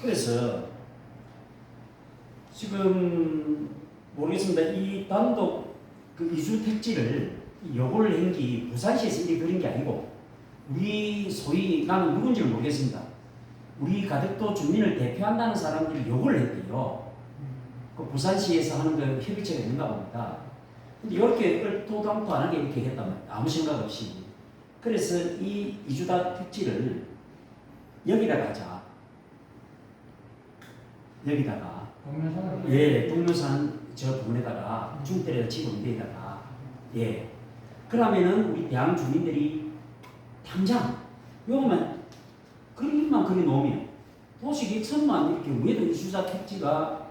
그래서 지금 모르겠습니다. 이 단독 그 이주 택지를 요구를 한 게 부산시에서 이렇게 그린 게 아니고 우리 소위 나는 누군지는 모르겠습니다. 우리 가덕도 주민을 대표한다는 사람들이 요구를 했대요. 그 부산시에서 하는 그 협의체가 있는가 봅니다. 근데 이렇게 얼토당토 안 하게 이렇게 했단 말이에요. 아무 생각 없이. 그래서 이 이주다 택지를 여기다가 하자. 여기다가. 예, 동묘산 저 부분에다가 중대를 지금 데다가 예. 그러면은 우리 대항 주민들이 당장 요거만 그림만 그려 놓으면 도시계획서만 이렇게 위에도 이주다 택지가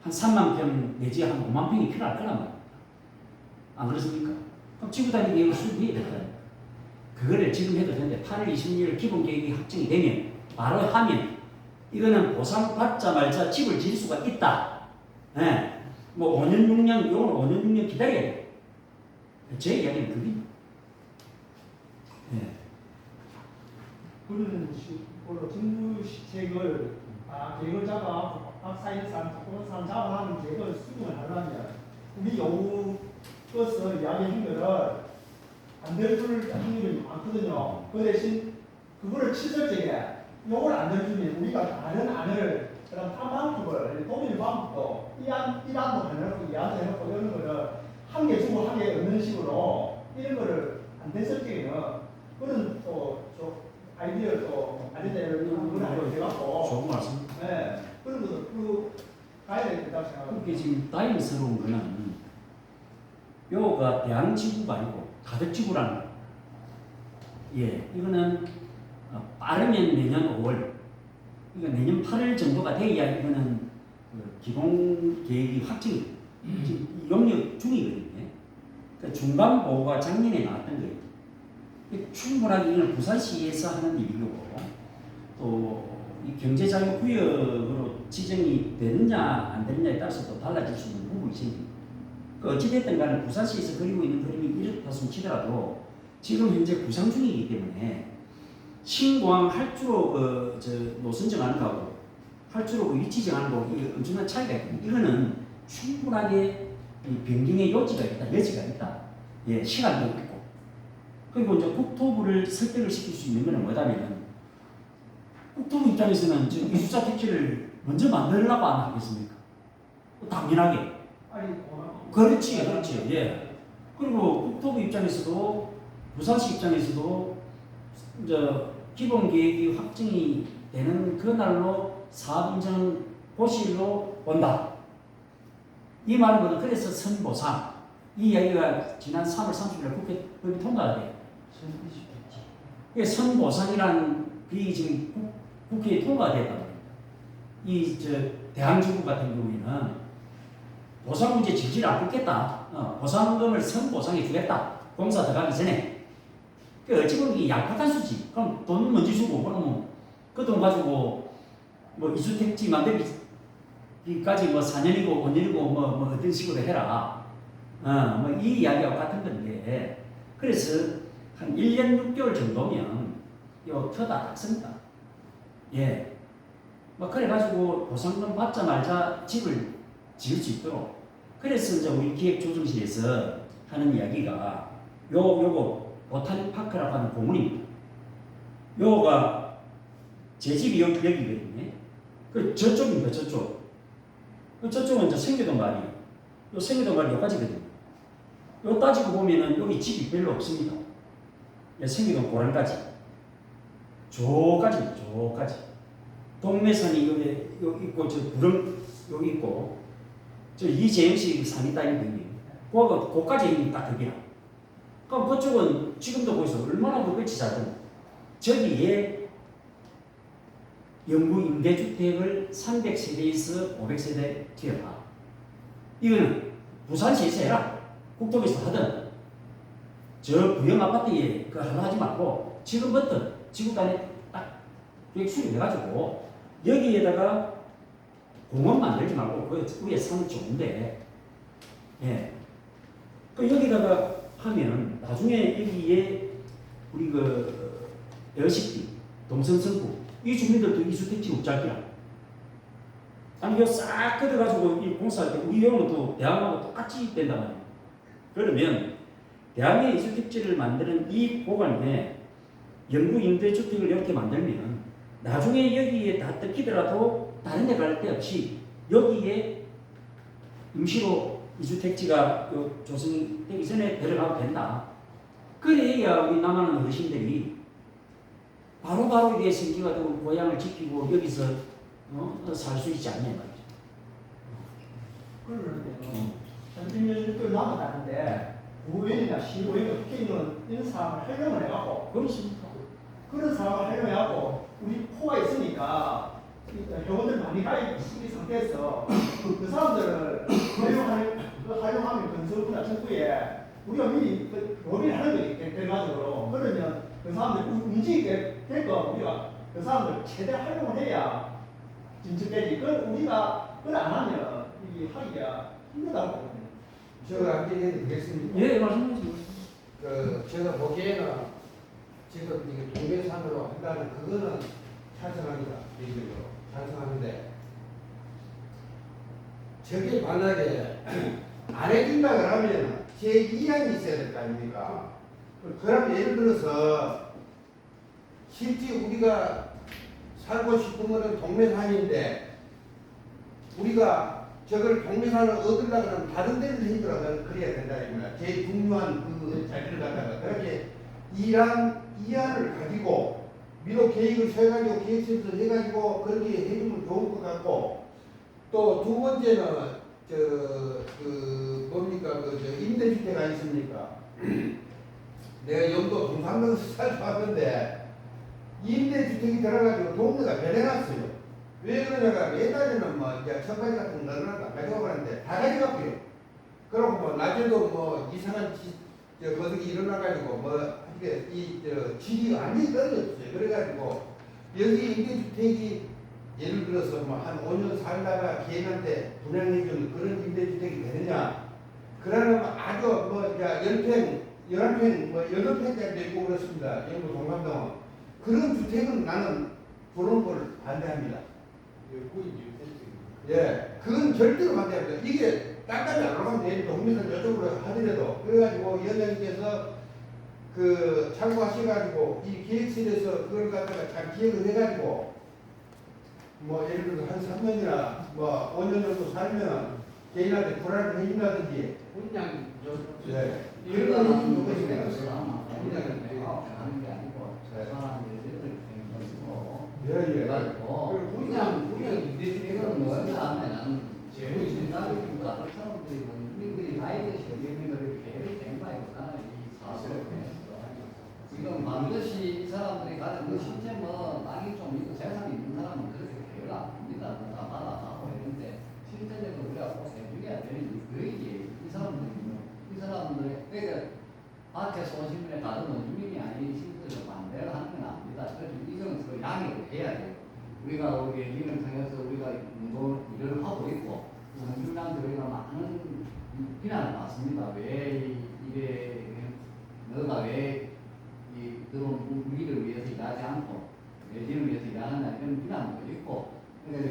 한 3만 평 내지 한 5만 평이 필요할 거란 말입니다. 안 그렇습니까? 그럼 지구단위 계획을 수립해야 될까요? 그거를 지금 해도 되는데 8월 26일 기본계획이 확정이 되면 바로 하면 이거는 보상받자 말자 집을 지을 수가 있다. 예. 뭐 5년 6년 요건 5년 6년 기다려야 돼. 제 이야기는 그게. 예. 그런 식으로 정부시책을 계획을 잡아 박사일산 토건산 잡아하는 계획을 수정을 하려면 우리 요구 것을 이야기한 거를 안 들어줄 확률이 많거든요. 그 대신 그거를 치설적에 요걸 안 들어주면 우리가 다른 안을 그런 탐방법을 동일 방법도 이 안도 해놓고 이 안도 해놓고 이런 거를 한 개 주고 한 개 얻는 식으로 이런 거를 안 됐을 적에는 그런 또 아이디어 또 아이디어를 그걸 해갖고 좋은 말씀. 네 그런 것도 그 가야 되겠다고 생각합니다. 그게 지금 다행스러운 거는 요가 대항지구가 아니고 가덕지구라는 거예요. 예, 이거는 빠르면 내년 5월, 그러니까 내년 8월 정도가 돼야 이거는 그 기본 계획이 확정이 지금 용역 중이거든요. 그러니까 중간 보고가 작년에 나왔던 거예요. 충분하게 이걸 부산시에서 하는 일이고 또 이 경제자유구역으로 지정이 되느냐 안 되느냐에 따라서 또 달라질 수 있는 부분이 생깁니다. 그 어찌됐든 간에 부산시에서 그리고 있는 그림이 이렇다 치더라도 지금 현재 구상 중이기 때문에 신광 할주로 노선 정하는 거하고 할주로 그 위치 정하는 거하고 이게 엄청난 차이가 있거든요. 이거는 충분하게 이 변경의 여지가 있다. 예, 시간도 있고. 그리고 이제 국토부를 설득을 시킬 수 있는 것은 뭐냐면 국토부 입장에서는 지금 이주자 택지를 먼저 만들려고 안 하겠습니까? 당연하게. 그렇지. 예. 그리고 국토부 입장에서도 부산시 입장에서도 이제 기본 계획이 확정이 되는 그날로 사업 인정 고시일로 온다. 이 말은 뭐냐? 그래서 선보상. 이 이야기가 지난 3월 30일 국회 법이 통과가 돼요. 이게 선보상이라는 그 지금 국회에 통과가 됐단 말입니다. 이 대항지구 같은 경우에는 보상 문제 질질 안 끊겠다. 보상금을 선보상해 주겠다. 공사 들어가기 전에. 그 어찌 보면 이게 얄팍한 수지. 그럼 돈 먼저 주고 그러면 그 돈 가지고 뭐 이주택지 만들기까지 뭐 4년이고 5년이고 뭐 어떤 식으로 해라. 뭐 이 이야기와 같은 건데 그래서 한 1년 6개월 정도면 요 터다 닦습니다. 예. 뭐 그래가지고 보상금 받자 말자 집을 지을 수 있도록. 그래서 이제 우리 기획조정실에서 하는 이야기가 요거 보타닉 파크라고 하는 공원입니다. 요가 제 집이 여기거든요. 그 저쪽입니다. 저쪽. 그 저쪽은 이제 생계동 마을이에요. 요 생계동 마을 여기까지거든요. 요 따지고 보면은 여기 집이 별로 없습니다. 생계동 고랑까지. 저까지입니다. 저까지. 동매산이 여기 있고 저 구릉 여기 있고 저 이재영씨 산이 따이거든요. 그거까지 있는 딱 거기라. 그럼 그쪽은 지금도 거기서 얼마나 그것이 잘 되나. 저기에 영구 임대주택을 300세대에서 500세대 지어라. 이거는 부산시에서 해라. 국토부에서 하든 저 부영 아파트에 그 하나 하지 말고 지금부터 지구단에 딱 계획 수립해가지고 여기에다가 공원 만들지 말고 그 위에 사는 좋은데 예. 그 여기다가 하면 나중에 여기에 우리 그 에어시티, 동성성구 이 주민들도 이주택지 없자기라 아니 이거 싹 걷어가지고 이 공사할 때 우리 경우는 또 대학하고 똑같이 된단 말이에요. 그러면 대학의 이주택지를 만드는 이 보관에 영구 임대주택을 이렇게 만들면 나중에 여기에 다 뜯기더라도 다른 데 갈 데 없이 여기에 임시로 이주택지가 조성되기 전에 들어가도 된다. 그래야 우리 남한은 어르신들이 바로바로 이게 생기가 되고 고향을 지키고 여기서 살 수 있지 않냐 말이죠. 그러는데 현진율도 남아가는데 구의원이나 시의원이 특히 있는 사람을 활용을 해갖고 그렇습니까? 그런 사람을 활용해갖고 우리 포가 있으니까 회원들 많이 가입 시기 상태에서 그 사람들을 활용하면 건설부나 정부에 우리가 미리 로비를 하는 거지 결과적으로. 그러면 그 사람들 움직이게 될 거 우리가 그 사람들 최대 활용을 해야 진척되지. 그걸 우리가 그걸 안 하면 이게 하기가 힘들다고 보거든요. 제가 한개 해도 되겠습니까? 예, 말씀하세요. 제가 보기에는 지금 이게 동해산으로 한다는 그거는 찬성합니다. 개인적으로 찬성하는데 저게 만약에 안 해준다 그러면 제2항이 있어야 될 거 아닙니까? 그럼 예를 들어서 실제 우리가 살고 싶은 거는 동해산인데 우리가 저걸 동해산을 얻으려고 하면 다른 데를 힘들어서 그래야 된다 이거야. 제일 중요한 그 자리를 갖다가 그렇게 이안을 가지고 미로 계획을 세가지고 계획서를 해가지고 그렇게 해주면 좋을 것 같고 또 두 번째는 임대주택 아니십니까? 내가 영도 동산동에서 살고 왔는데 임대주택이 들어가지고 동네가 변해놨어요. 왜 그러냐가 옛날에는 뭐 이제 청바지 같은 거 넣어놨다 가져가고 하는데 다 가져갔고요. 그리고 뭐 낮에도 뭐 이상한 거기 일어나가지고 뭐 이게 질이 완전히 떨어졌어요. 그래가지고 여기 임대주택이 예를 들어서 뭐 한 5년 살다가 개인한테 분양해주는 그런 임대주택이 되느냐? 그러면 아주 뭐 10평, 11평, 뭐 8평짜리도 있고 그렇습니다. 영도 동감동은. 그런 주택은 나는 그런 걸 반대합니다. 예, 그건 절대로 반대합니다. 이게 땅값이 안 올라가면 되니까 동네선 저쪽으로 하더라도 그래가지고 위원장님께서 참고하셔가지고 이 기획실에서 그걸 갖다가 잘 기획을 해가지고 뭐 예를 들어서 한 3년이나 뭐 5년 정도 살면 개인한테 불안을 해준다든지 그냥 예. 이런 그런 거는 거 좀 해주면 그냥 되겠어요. 하는 게 아니고 저 사람들이 를 가지고 예, 예. 그래가지고 그냥 이거는 뭐 하면은 제일 진짜니까 그 사람들이 우리들이 나이드시 어디를 계획을 된 거니까 이 사실을 지금 반드시 이 사람들이 가진 그 실제 뭐 땅이 좀 있고 재산이 있는 사람은 그렇게 계획을 안 합니다. 다 받아가고 있는데 실제적으로 우리가 꼭 해주게 되는 그게 이 사람들의 그러니까 밭에서 오신 분의 다른 원주민이 아닌 친구들 반대를 하는 건 아닙니다. 그래서 이건 그 양해를 해야 돼요. 우리가 우리 얘기를 통해서 우리가 일을 하고 있고 원주민한테 우리가 많은 비난을 받습니다. 왜 이래 너가 왜 그런 우리를 위해서 일하지 않고 외진을 위해서 일하느냐 이런 비난도 있고 그러니까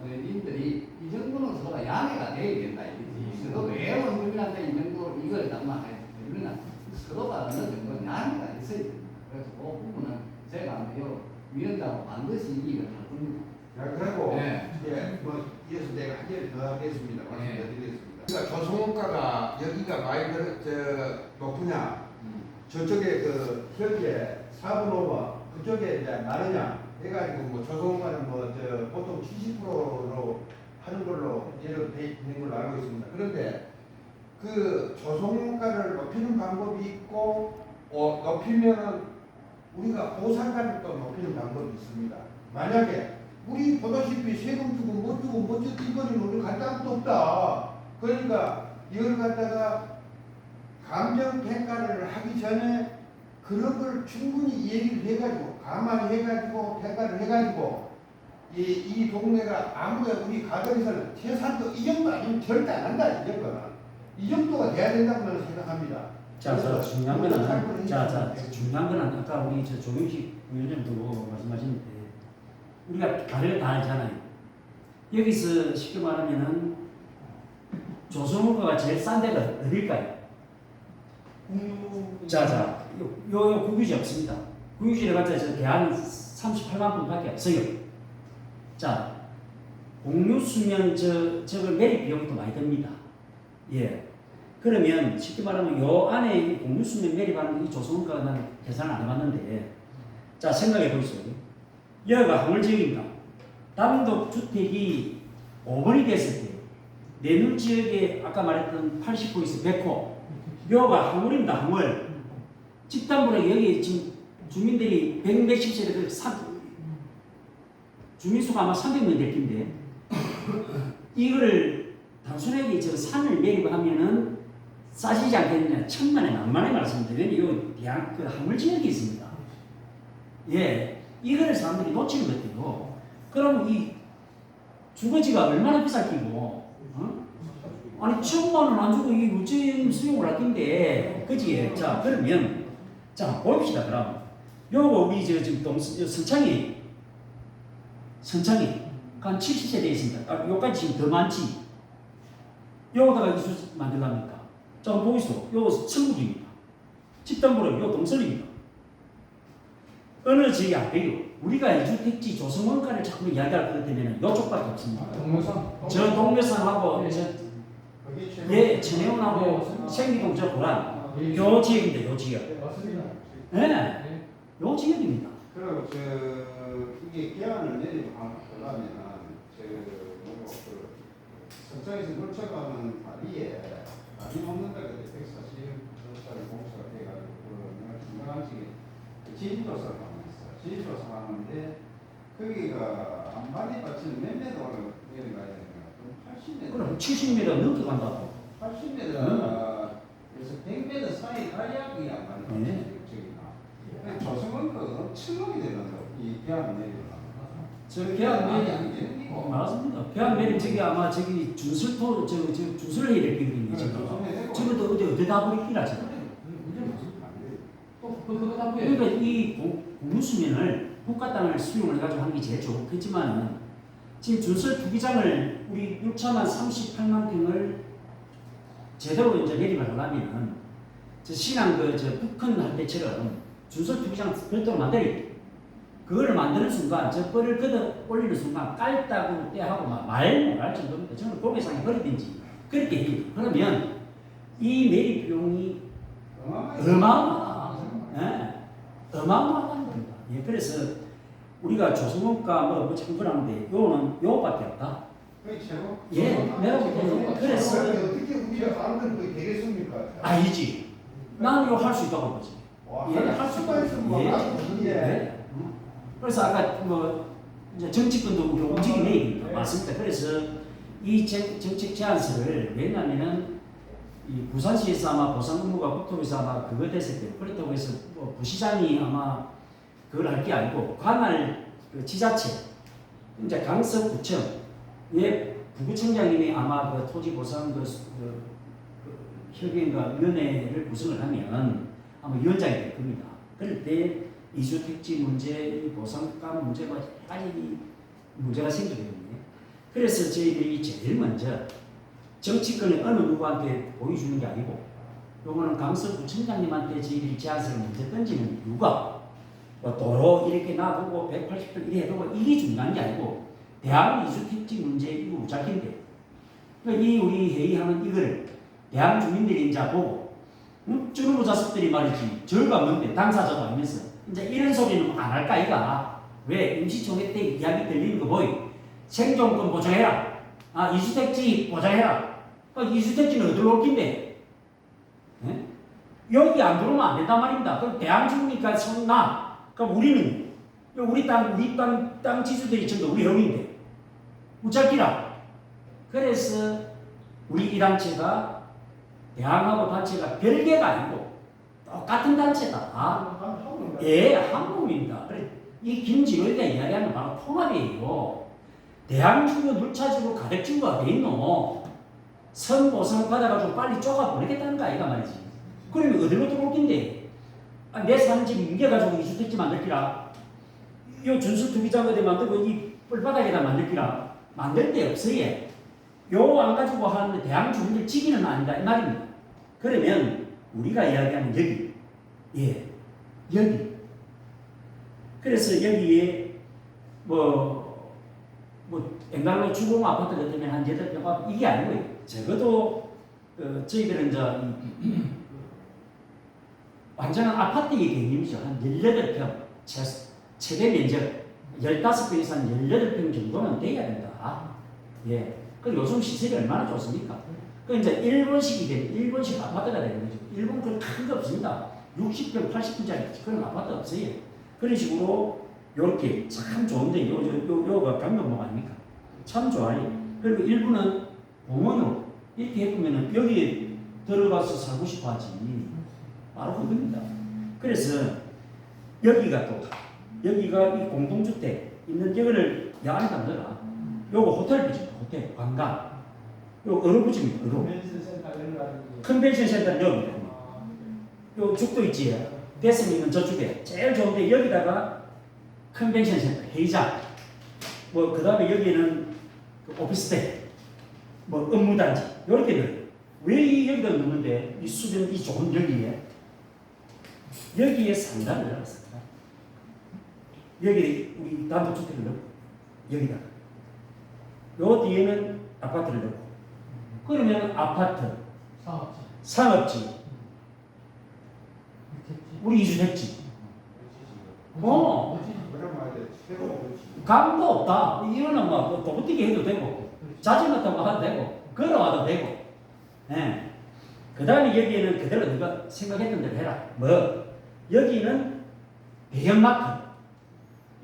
외진들이 이 정도는 서로 양해가 돼야 된다 이거지. 서로 왜 원주민한테 이 정도 이걸 담아 해주느냐 서로가 어느 정도 양해가 있어야 됩니다. 그래서 그 부분은 제가 위원장하고 반드시 이의를 할 겁니다. 그리고 네. 이제 뭐 이어서 내가 한 개를 더 하겠습니다. 네. 말씀드리겠습니다. 그러니까 조성호가가 여기가 많이 높으냐? 저쪽에 현재 4분 오버 그쪽에 이제 많으냐 해가지고 뭐 조성호가는 보통 70%로 하는 걸로 예로 돼 있는 걸로 알고 있습니다. 그런데 그 조성가를 높이는 방법이 있고 높이면은 우리가 보상가를 또 높이는 방법이 있습니다. 만약에 우리 보다시피 세금 주고 못 주고 못 주고 이거는 우리 갈 데도 없다. 그러니까 이걸 갖다가 감정 평가를 하기 전에 그런 걸 충분히 얘기를 해가지고 가만히 해가지고 평가를 해가지고 이 동네가 아무래도 우리 가정에서는 최소한도 이 정도 아니면 절대 안 한다 이 정도는 이 정도가 돼야 된다고 저는 생각합니다. 자, 중요한 거는 중요한 거는 아까 우리 조경식 위원장도 말씀하셨는데 우리가 다를 다 알잖아요. 여기서 쉽게 말하면은 조선원가가 제일 싼 데가 어딜까요? 공유 자, 요 국유지 없습니다. 국유지를 갖다 저 대한 38만 분밖에 없어요. 자, 공유수면 저걸 매립 비용도 많이 듭니다. 예. 그러면 쉽게 말하면 요 안에 이 공유수면 매립하는 이 조선원가가 난 계산을 안 해봤는데, 자 생각해 보시죠. 여기가 화물지역입니다. 단독 주택이 5번이 됐을 때 내눈 지역에 아까 말했던 80호에서 100호 묘가 화물입니다. 화물. 집단부는 여기 지금 주민들이 100몇십 세대 주민수가 아마 300명 될 텐데 이거를 단순하게 저 산을 매립하면은 싸지지 않겠느냐. 천만에 만만에 말씀드립니다. 왜냐면 이 대학 그 화물 지역이 있습니다. 예, 이거를 사람들이 놓치는 것 같아요. 그럼 이 주거지가 얼마나 비쌀 끼고, 어? 아니 1,000만 원 안 주고 이 우체인 수용을 할 텐데, 그지? 자 그러면 자 봅시다. 그럼 요거 우리 저 지금 선창이 한 70세대 있습니다. 아, 요까지 지금 더 많지. 요거다가 이수 만들랍니까? 자 보이소. 요거 천국입니다. 집단부로 요 동설입니다. 어느 지역이 안 돼요. 우리가 이주택지 조성원가를 자꾸 이야기할 것 같으면 요쪽밖에 없습니다. 저 동묘산하고 예, 천혜원하고 생기동 저 고란 요 지역인데 요 지역. 네, 요 지역입니다. 그리고 이게 계안을 내리면 그 선창에서 물쳐가는 다리에 다리 놓는다 그때 140짜리 공사가 돼가지고 내가 중간한 지게 진입조사를 하고 있어. 진입조사 하는데 거기가 안반이 받치는 몇 메더를 내려가야 되나? 80m. 그럼 70m 넘게 간다고. 80m에서 100m 사이 가야 그게 안반이 받치는 네. 저기나. 조성은 엄청나게 되는데 이 계안을 내리면. 저 계안 매립 맞습니다. 계안 매립 저기 아마 저기 준설토 저 준설을 해야 될 거거든요. 지금 저것도 어디다 버리기라 지금. 그러니까 이 공유수면을 국가 땅을 수용을 해가지고 하는 게 제일 좋겠지만은 지금 준설 투기장을 우리 6천만 38만 평을 제대로 이제 매립을 하려면은 저 신안 저 북한 할 때처럼 준설 투기장 별도로 만들기. 그거를 만드는 순간 저 뻘을 걷어 올리는 순간 깔다고 떼하고 말 못할 정도입니다. 저는 고개상에 버리든지 그렇게 해요. 그러면 이 매립 비용이 어마어마한 겁니다. 예, 그래서 우리가 조성원가 뭐 참고하는데 요거는 요거밖에 없다. 그게 최고. 예, 내가 볼 때는 그래서 어떻게 우리가 사람들 그게 되겠습니까? 아니지. 나는 이거 할 수 있다고 보지. 예, 할 수 있다고. 예. 그래서 아까 뭐 이제 정치권도 우리 움직이는 얘기입니다. 맞습니다. 그래서 이 정책 제안서를 왜냐하면은 이 부산시에서 아마 보상 업무가 국토부에서 아마 그거 됐을 때 그렇다고 해서 뭐 부시장이 아마 그걸 할 게 아니고 관할 그 지자체 이제 강서구청 예 부구청장님이 아마 그 토지 보상 협의회가 위원회를 구성을 하면 아마 위원장이 될 겁니다. 그럴 때 이주택지 문제, 보상가 문제가 빨리 문제가 생기거든요. 그래서 저희들이 제일 먼저 정치권의 어느 누구한테 보여주는 게 아니고 요거는 강서구청장님한테 저희들이 제안서를 먼저 던지는 이유가 뭐 도로 이렇게 놔두고 180도 이래 해두고 이게 중요한 게 아니고 대학 이주택지 문제 이거 무작인데 그러니까 이 우리 회의하는 이거를 대학 주민들이 이제 보고 주루부 자식들이 말이지 절가 뭔데 당사자도 아니면서 이제 이런 소리는 안 할까 이가 왜 임시총회 때 이야기 들리는 거 보이 생존권 보장해라 이주택지 보장해라 이주택지는 어디로 올 긴데 네? 여기 안 들어오면 안 된단 말입니다. 그럼 대한주니까 손나 그럼 우리는 우리 땅 지주들이 전부 우리 형인데 무작기라. 그래서 우리 이 단체가 대항하고 단체가 별개가 아니고 똑같은 단체다. 예, 한국입니다. 이 김진호에 대한 이야기하는 바로 통합이에요. 대항주고 눌차주고 가덕주고가 돼 있노. 선보상 받아가지고 빨리 쪼가 보내겠다는 거 아이가 말이지. 그러면 어디로 들어올 긴데? 내 사는 집 옮겨가지고 이주택지 만들기라. 이 준수투기장 어디 만들고 이 뻘바닥에다 만들기라. 만들 데 없어요. 요 안 가지고 하는데 대학 주민들 지기는 아니다 이 말입니다. 그러면 우리가 이야기하는 여기, 예, 여기. 그래서 여기에 엔갈로 주공 아파트 같으면 한 8평 이게 아니고요. 적어도 저희들은 이제 완전한 아파트의 개념이죠. 한 18평, 최대 면적 15평 이상 18평 정도는 돼야 된다. 예. 그 요즘 시설이 얼마나 좋습니까? 그 이제 일본식이 되면 일본식 아파트가 되는 거죠. 일본 그런 큰 거 없습니다. 60평, 80평짜리 그런 아파트 없어요. 그런 식으로 요렇게 참 좋은데 요가 강동목 아닙니까? 참 좋아요. 그리고 일부는 공원으로 이렇게 해보면은 여기에 들어가서 살고 싶어 하지. 바로 그겁니다. 그래서 여기가 이 공동주택 있는 여기를 안에다 넣어라. 요거 호텔비죠. 호텔, 관광. 요 어로부지입니다. 어로. 컨벤션 센터 이런 거 하는 컨벤션 센터는 여기입니다. 요 죽도 있지. 대성 있는 저쪽에 제일 좋은데 여기다가 컨벤션 센터, 회의장. 그 다음에 여기는 오피스텔, 업무단지 이렇게 넣어요. 왜 여기다 넣는데 이 수준 이 좋은 여기에 상가를 넣었습니다. 여기 우리 단독주택을 넣고 여기다가 요 뒤에는 아파트를 넣고 그러면 아파트, 상업지, 우리 이주택지. 감도 없다. 이거는 도구뛰기 해도 되고, 자전거 타고 가도 되고, 걸어와도 되고. 예. 그 다음에 여기에는 그대로 네가 생각했던 대로 해라. 여기는 대형마트.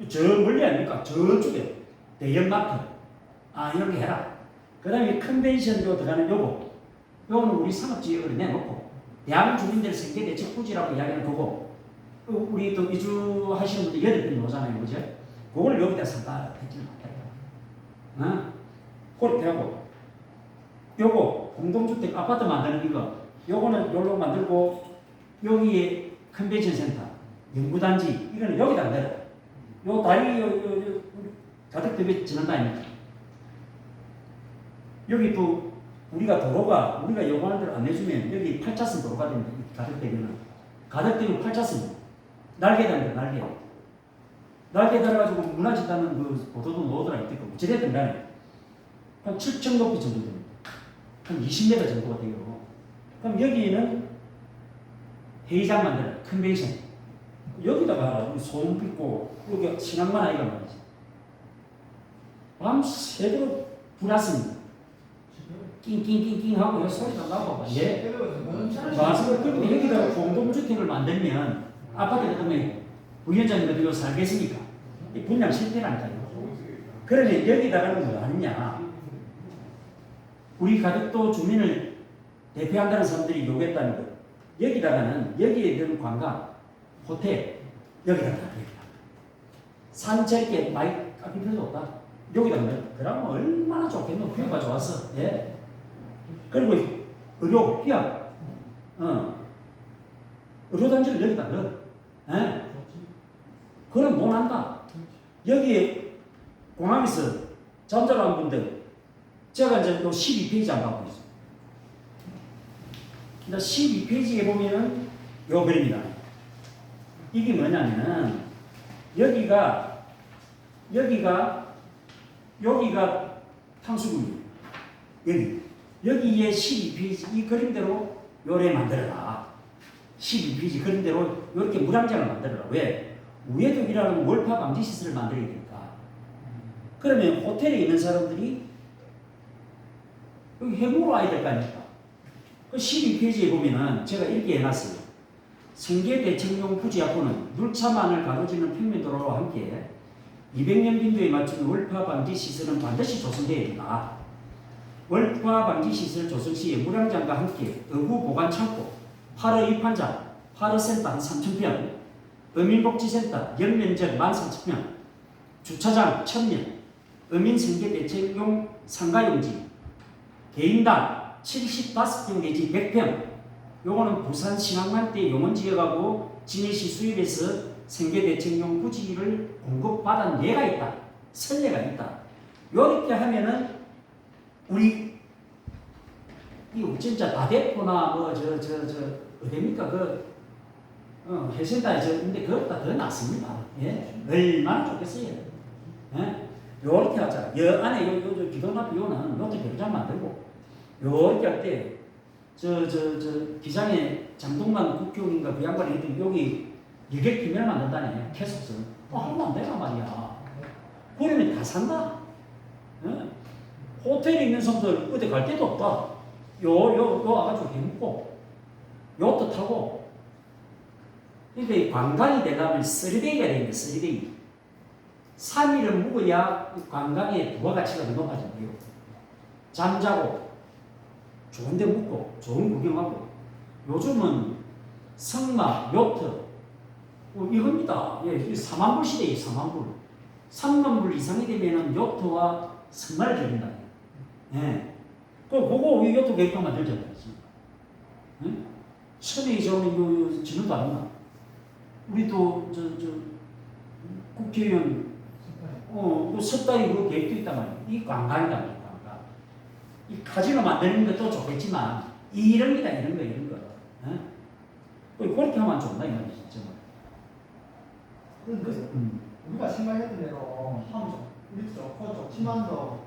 저 멀리 아닙니까? 저쪽에 대형마트. 이렇게 해라. 그 다음에 컨벤션으로 들어가는 요거는 우리 상업지역을 내놓고, 대학 주민들 생계대책 부지라고 이야기하는 거고, 우리 또 이주하시는 분들 8분이 오잖아요. 그죠? 그걸 여기다 상가 택지를 맡겠다. 그렇게 하고, 요거, 공동주택 아파트 만드는 이거, 요거는 요로 만들고, 여기에 컨벤션 센터, 연구단지, 이거는 여기다 넣어라. 요 다리, 가덕대교 지난다 아닙니까? 여기 또, 우리가 요구하는 대로 안 내주면, 여기 8차선 도로가 됩니다. 가덕대교는. 가덕대교 8차선. 날개 달려, 날개. 날개 달아가지고 무너진다는 그 보도도 넣어더라 있겠고, 어찌됐든 간에 한 7층 높이 정도 됩니다. 한 20m 정도가 돼요. 그럼 여기는 회의장 만들어, 컨벤션. 여기다가 소음 빚고, 여기 신앙만 아이가 말이지. 밤새도록 불났습니다. 낑낑낑낑 하고 소리가 나고, 예. 맞습니다. 그런데 여기다가 공동주택을 만들면, 아파트 같으면 부위원장님 어디로 살겠습니까? 분양 실패라니까요. 그러면 여기다가는 뭐 하느냐? 우리 가덕도 주민을 대표한다는 사람들이 요구했다는 거. 여기다가는 여기에 있는 관광, 호텔 여기다가 산책에 많이 깎일 필요도 없다. 여기다 그러면 얼마나 좋겠노? 뷰가 좋았어. 예. 그리고 의료, 휴학, 의료단지를 여기다 넣어. 예? 그럼 못 한다. 여기에 공항에서 잠자는 분들, 제가 이제 요 12페이지 안 갖고 있어요. 12페이지에 보면은 요 그림이다. 이게 뭐냐면은, 여기가 탕수구이에요. 여기에 12페이지 이 그림대로 요래 만들어라. 12페이지 그림대로 이렇게 물항장을 만들어라. 왜? 위에도 일하는 월파 방지 시설을 만들어야 되니까. 그러면 호텔에 있는 사람들이 여기 해무로 와야 될 거 아닙니까? 그 12페이지에 보면은 제가 이렇게 해놨어요. 생계대책용 부지약부는 물차만을 가로지는 평면도로와 함께 200년 빈도에 맞춘 월파 방지 시설은 반드시 조성되어야 된다. 월파 방지 시설 조성 시에 물항장과 함께 어구 보관 창고, 8호 입판장, 8호 센터 한 3,000평, 어민복지센터 연면적 13,000평, 주차장 1,000명, 어민생계대책용 상가용지, 개인당 75평 내지 100평, 요거는 부산 신항만대 용원지역하고 진해시 수입에서 생계대책용 부지를 공급받은 예가 있다. 선례가 있다. 이렇게 하면은 우리 이 진짜 다대포나 뭐 저 어딥니까 해신다 근데 그것보다 더 낫습니다. 예, 얼마나 좋겠어요. 예, 요렇게 하자. 여 안에 요 기둥 앞에 요는 요것도 별장 만들고 요렇게 할 때 저 기장의 장동만 국회의원인가 그 양반이 했더니 여기 일객 기면을 만든다네. 캐서스. 하면 안 되나 말이야. 그러면 다 산다. 예? 호텔에 있는 사람들 어디 갈 데도 없다. 요 와가지고 해먹고 요것도 타고 그러니까 관광이 되려면 쓰리데이가 되는데 쓰리데이 3일을 묵어야 관광의 부가가치가 더 높아진대요. 잠자고 좋은 데 묵고 좋은 구경하고 요즘은 승마, 요트 이겁니다. 예, 4만 불 시대예요. 4만 불 3만 불 이상이 되면은 요트와 승마를 즐긴다. 예. 그거 요트 계획만 만들잖아요. 예? 처음에 저는 지금도 안 나. 우리도 국회의원 섭다이 그 계획도 있단 말이에요. 이 관광이다 말이에요. 관광. 이 카지노 만드는 것도 좋겠지만 이런 거. 예? 그렇게 하면 좋나 이 말이죠. 그런데 우리가 생각했던 대로 하면 우리도 좋고 좋지만도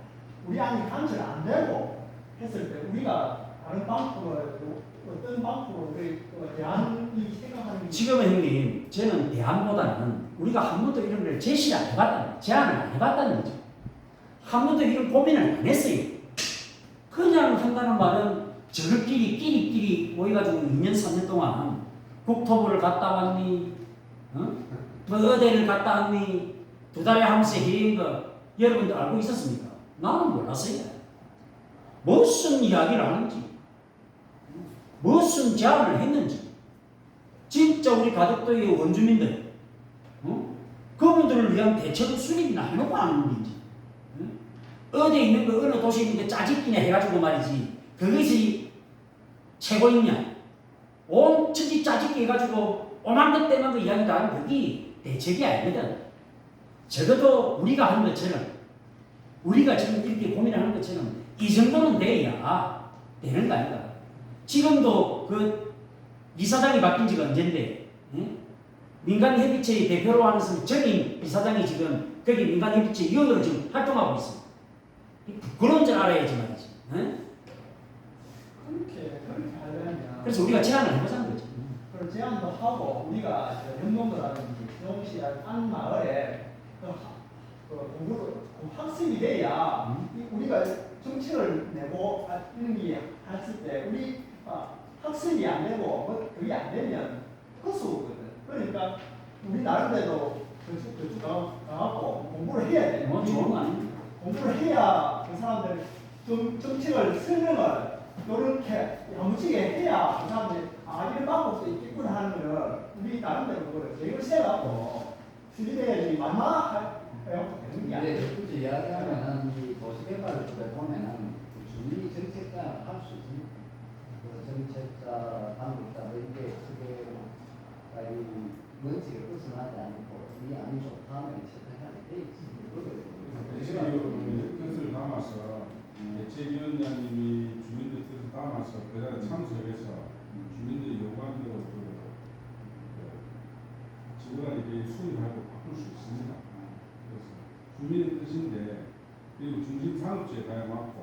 우리 안이 간절 안 되고 했을 때 우리가 다른 방법을 어떤 방법으로 우리 대안이 생각하는 게 지금은 형님, 저는 대안보다는 우리가 한 번도 이런 걸 제시를 안 해봤다는, 제안을 안 해봤다는 거죠. 한 번도 이런 고민을 안 했어요. 그냥 한다는 말은 저들끼리 모여가지고 2년, 3년 동안 국토부를 갔다 왔니, 뭐 어디를 갔다 왔니, 2달에 한 번씩 해인 거 여러분들 알고 있었습니까? 나는 몰랐어요. 무슨 이야기를 하는지, 무슨 제안을 했는지, 진짜 우리 가덕도의 원주민들, 그분들을 위한 대책 수립이나 해놓고 하는 건지, 어디에 있는 거, 어느 도시에 있는 거 짜집기나 해가지고 말이지, 그것이 최고이냐, 온 천지 짜집기 해가지고 오만 것 때만 그 이야기도 하는 그게 대책이 아니거든. 적어도 우리가 하는 것처럼, 우리가 지금 이렇게 고민하는 것처럼 이 정도는 돼야 되는 거 아닌가. 지금도 그 이사장이 바뀐 지가 언젠데, 민간협의체의 대표로 하는 전임 이사장이 지금 거기 민간협의체 위원으로 지금 활동하고 있습니다. 부끄러운 줄 알아야지 말이지. 그렇게 하려면 그래서 우리가 제안을 해보자는 거죠. 그런 제안도 하고 우리가 연동도라든지 세종시 안 마을에 학습이 돼야 우리가 정책을 내고 이런 게 했을 때 우리 학습이 안 되고 뭐 그게 안 되면 헛수거든. 그러니까 우리 나름대로 가고 공부를 해야 돼. 뭐 좋은 거 아닙니까? 공부를 해야 그 사람들 정책을 설명을 이렇게 야무지게 해야 그 사람들이 이런 방법도 있겠구나 하는 거를 우리 나름대로 그걸 계획을 세워갖고 수립해야지 만만할 되는 게 아니에요. 근데 굳이 이야기하면은 이 도시개발 쪽에 보면은 주민이 정책자 할 수 있습니다. 그 정책자 당국자 이게 크게 이 먼지가 벗어나지 않고 이 안이 좋다면 채택하게 돼 있습니다. 뜻을 담아서 대책위원장님이 주민들 뜻을 담아서 그 자리에 참석해서 주민들이 요구하는 대로 지구가 이렇게 수립하고 바꿀 수 있습니다. 그래서 주민의 뜻인데 그리고 중심산업지에 가야 맞고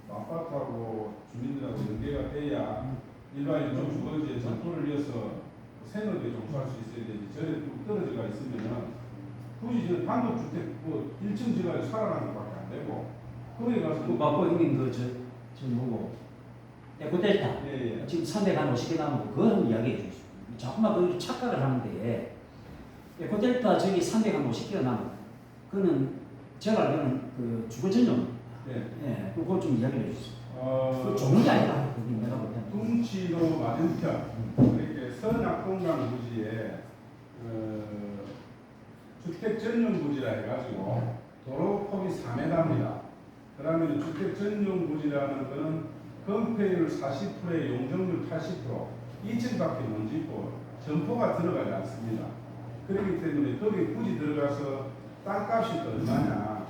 아파트하고 주민들하고 연계가 돼야 일반인 주거지의 전포를 이어서 생업에 종사할 수 있어야 되지. 저에 좀 떨어져가 있으면은 굳이 저 단독주택 뭐 1층 지가 살아나는 것밖에 안 되고 거기 가서 그 마포 형님 지금 뭐고 에코델타 예. 지금 350개 남은 그거 한번 이야기해 주십시오. 자꾸만 그 착각을 하는데 에코델타 저기 350개가 남은 그거는 제가 알기로는 그 주거 전용 예. 그거 좀 이야기해 주십시오. 그 좋은 게 아니라 그게 내가 볼 때는 둥치로 맞은편 이렇게 선악동강 부지에 주택 전용 부지라 해가지고 도로 폭이 4m입니다. 그러면 주택 전용 부지라는 거는 건폐율 40%에 용적률 80% 2층밖에 못 짓고 점포가 들어가지 않습니다. 그렇기 때문에 거기 굳이 들어가서 땅값이 얼마냐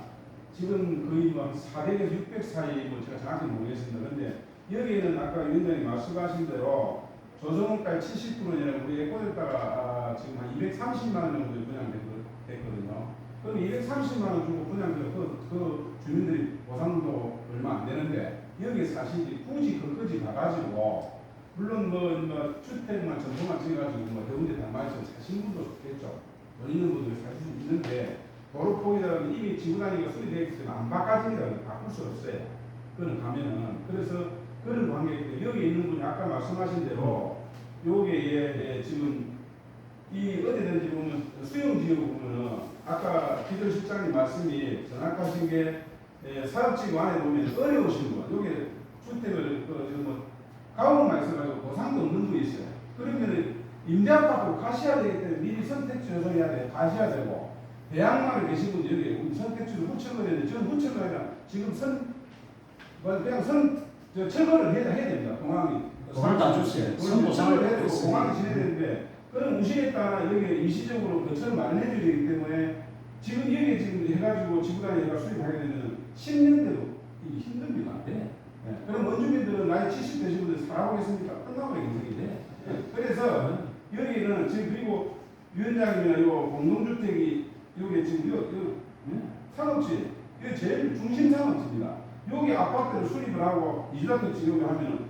지금 거의 뭐 400에서 600 사이 뭐 제가 정확히 모르겠습니다. 근데 여기에는 아까 위원장님 말씀하신 대로 조성원가의 70%는 우리 에코델타가 지금 한 230만 원 정도 분양됐거든요. 그럼 230만 원 주고 분양되면 그 주민들이 보상도 얼마 안 되는데 여기 사실 굳이 그까지 가가지고 물론 뭐 주택만 전부만 지어가지고 뭐 해운대 단말에서 사신 분도 좋겠죠. 돈 있는 분들이 살 수 있는데 도로폭이라는 이미 지구단위가 수리되어 있기 때문에 안 바꿔집니다. 바꿀 수 없어요. 그거는 가면은 그래서 그런 관계에 여기 있는 분이 아까 말씀하신 대로 요게 지금 이 어디든지 보면 수용지역 보면은 아까 기술실장님 말씀이 정확하신 게 사업지구 안에 보면 어려우신 분 요게 주택을 뭐 가옥만 있어가지고 보상도 없는 분이 있어요. 그러면은 임대한 받고 가셔야 되기 때문에 미리 선택지 조성해야 돼. 가셔야 되고 대학만에 계신 분들 여기 우리 선택지를 후천거리는데 저는 후천거리나 지금 철거를 해야 됩니다. 공항이 돈을 다 줬어요. 선보상을 해야 되고 했어요. 공항이 지내야 되는데 그럼 우시겠다 여기 일시적으로 그처를 마련해 줘야 되기 때문에 지금 여기 지금 해가지고 지구단위 해가 수립하게 되면 10년대도 이게 힘듭니다. 네. 네. 그럼 원주민들은 나이 70 되신 분들 살아보겠습니까? 끝나버리는 얘기인데. 그래서 여기는 지금 그리고 위원장님이나 요 공동주택이 여기 지금 요 산업지 이게 제일 중심 산업지입니다. 여기 아파트를 수립을 하고 이주단지 지역을 하면은